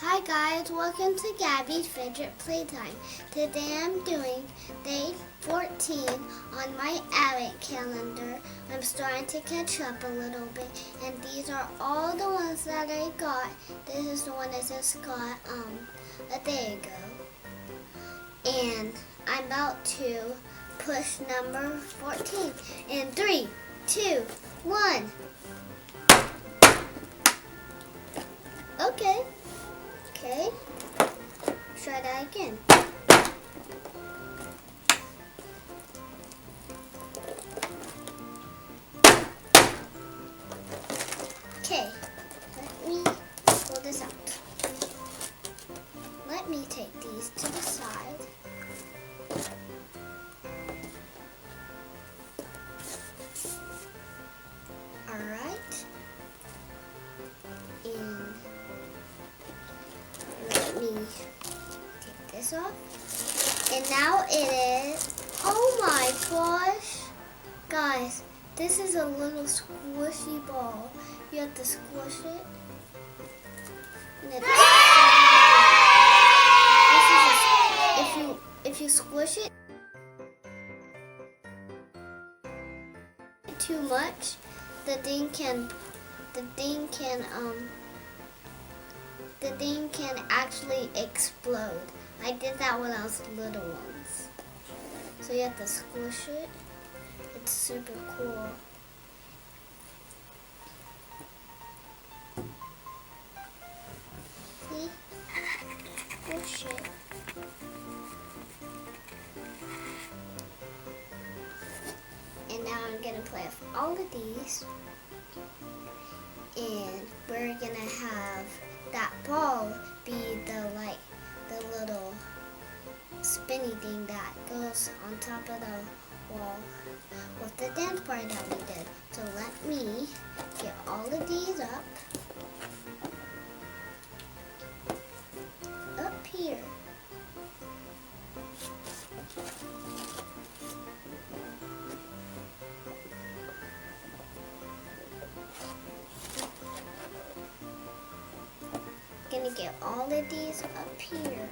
Hi guys, welcome to Gabby's Fidget Playtime. Today I'm doing day 14 on my advent calendar. I'm starting to catch up a little bit, and these are all the ones that I got. This is the one I just got a day ago. And I'm about to push number 14 in 3, 2, 1. Okay. Okay, try that again. Okay, let me pull this out. Let me take these to the side. Alright. And let me take this off. And now it is, oh my gosh. Guys, this is a little squishy ball. You have to squish it. And if you squish it too much, the thing can actually explode. I did that when I was little once. So you have to squish it. It's super cool. See? Squish it. And now I'm gonna play with all of these. And we're gonna have that ball be the little spinny thing that goes on top of the wall with the dance party that we did. So let me get all of these up here. Gonna get all of these up here.